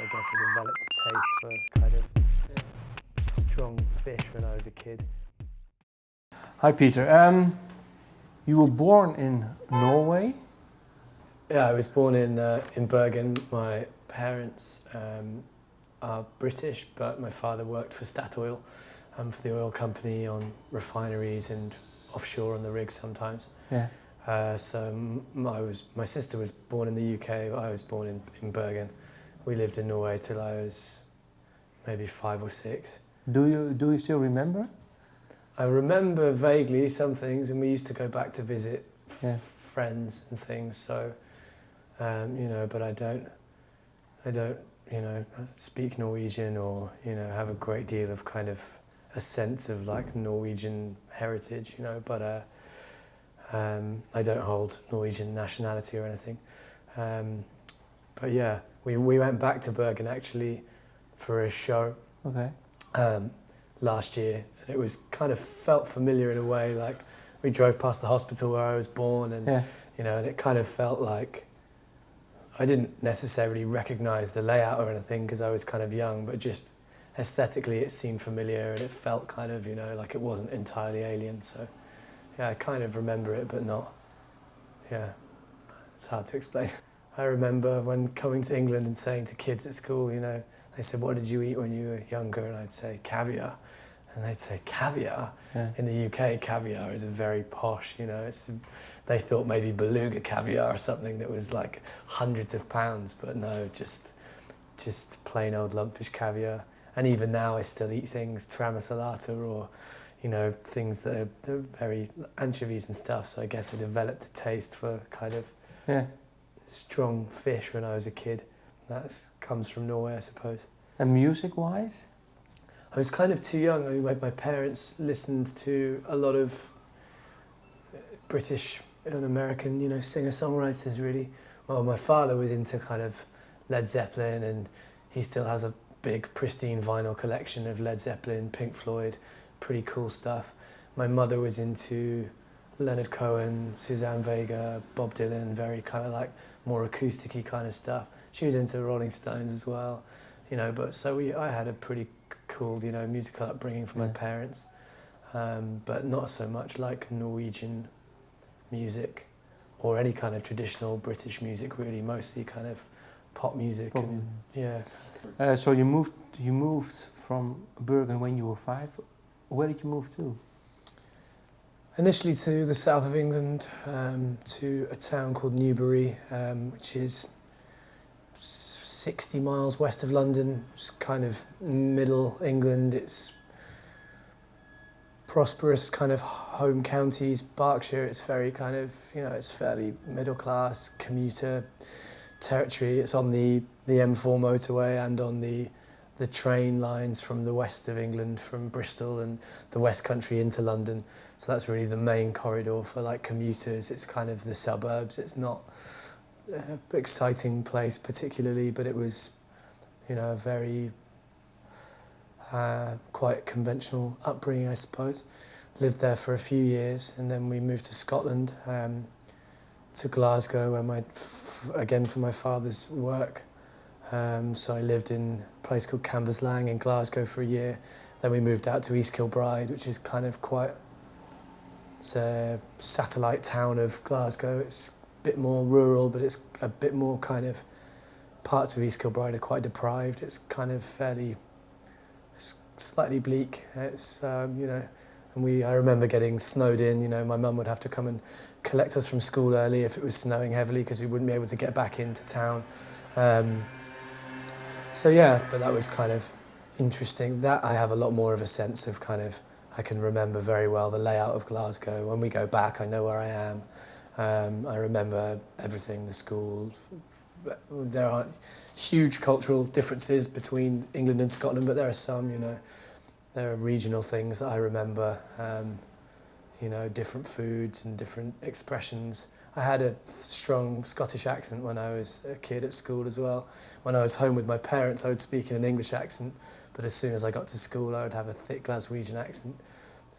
I guess I developed a taste for kind of strong fish when I was a kid. Hi Peter, you were born in Norway? Yeah, I was born in Bergen. My parents are British, but my father worked for Statoil, for the oil company on refineries and offshore on the rigs sometimes. Yeah. My sister was born in the UK, I was born in Bergen. We lived in Norway till I was maybe 5 or 6. Do you still remember? I remember vaguely some things, and we used to go back to visit friends and things. So, but I don't, speak Norwegian or have a great deal of kind of a sense of like Norwegian heritage, But I don't hold Norwegian nationality or anything. But yeah, we went back to Bergen actually for a show. Okay. Last year, and it was kind of felt familiar in a way. Like we drove past the hospital where I was born, and and it kind of felt like I didn't necessarily recognise the layout or anything because I was kind of young, but just aesthetically it seemed familiar, and it felt kind of like it wasn't entirely alien. So yeah, I kind of remember it, but not. Yeah, it's hard to explain. I remember when coming to England and saying to kids at school, they said, "What did you eat when you were younger?" And I'd say, "Caviar." And they'd say, "Caviar?" Yeah. In the UK, caviar is a very posh, they thought maybe beluga caviar or something that was like hundreds of pounds, but no, just plain old lumpfish caviar. And even now I still eat things, tramasalata or, things that are very anchovies and stuff. So I guess I developed a taste for kind of strong fish when I was a kid. That comes from Norway, I suppose. And music-wise? I was kind of too young. I mean, my parents listened to a lot of British and American, singer-songwriters, really. Well, my father was into kind of Led Zeppelin, and he still has a big, pristine vinyl collection of Led Zeppelin, Pink Floyd, pretty cool stuff. My mother was into Leonard Cohen, Suzanne Vega, Bob Dylan, very kind of like more acoustic-y kind of stuff. She was into Rolling Stones as well, but so I had a pretty cool, musical upbringing from my parents, but not so much like Norwegian music or any kind of traditional British music, really, mostly kind of pop music. So you moved from Bergen when you were 5. Where did you move to? Initially to the south of England, to a town called Newbury, which is 60 miles west of London, just kind of middle England. It's prosperous kind of home counties. Berkshire, it's very kind of, it's fairly middle class, commuter territory. It's on the M4 motorway and on the train lines from the west of England, from Bristol and the West Country into London. So that's really the main corridor for like commuters. It's kind of the suburbs. It's not an exciting place particularly, but it was, a very quite conventional upbringing, I suppose. Lived there for a few years, and then we moved to Scotland, to Glasgow, where again for my father's work. So I lived in a place called Cambuslang in Glasgow for a year. Then we moved out to East Kilbride, which is kind of it's a satellite town of Glasgow. It's a bit more rural, but it's a bit more kind of, parts of East Kilbride are quite deprived. It's kind of fairly, slightly bleak. It's, and I remember getting snowed in. My mum would have to come and collect us from school early if it was snowing heavily because we wouldn't be able to get back into town. So yeah, but that was kind of interesting. That I have a lot more of a sense of kind of, I can remember very well the layout of Glasgow. When we go back, I know where I am. I remember everything, the school. There aren't huge cultural differences between England and Scotland, but there are some, there are regional things that I remember, different foods and different expressions. I had a strong Scottish accent when I was a kid at school as well. When I was home with my parents, I would speak in an English accent, but as soon as I got to school, I would have a thick Glaswegian accent.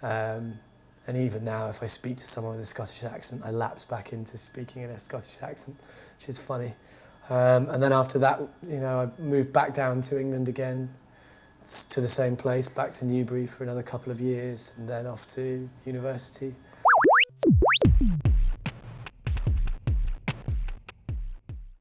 And even now, if I speak to someone with a Scottish accent, I lapse back into speaking in a Scottish accent, which is funny. And then after that, you know, I moved back down to England again, to the same place, back to Newbury for another couple of years, and then off to university.